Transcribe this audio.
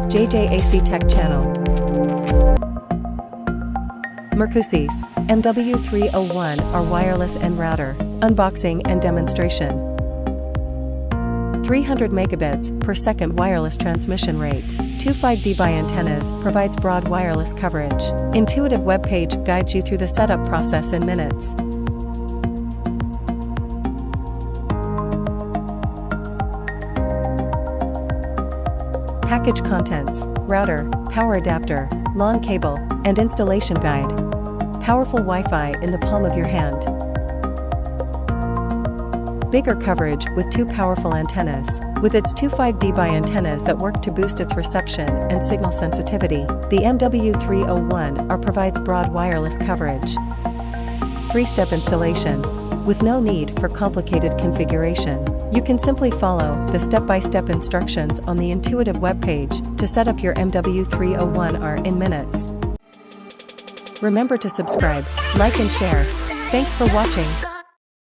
JJ.A.C Tech Channel. Mercusys MW301R wireless and router, unboxing and demonstration. 300 megabits per second wireless transmission rate. 2.5 dB antennas provides broad wireless coverage. Intuitive web page guides you through the setup process in minutes. Package contents: router, power adapter, LAN cable, and installation guide. Powerful Wi-Fi in the palm of your hand. Bigger coverage with 2 powerful antennas. With its 2.5 dB antennas that work to boost its reception and signal sensitivity, the MW301R provides broad wireless coverage. 3-step installation. With no need for complicated configuration, you can simply follow the step-by-step instructions on the intuitive web page to set up your MW301R in minutes. Remember to subscribe, like and share. Thanks for watching.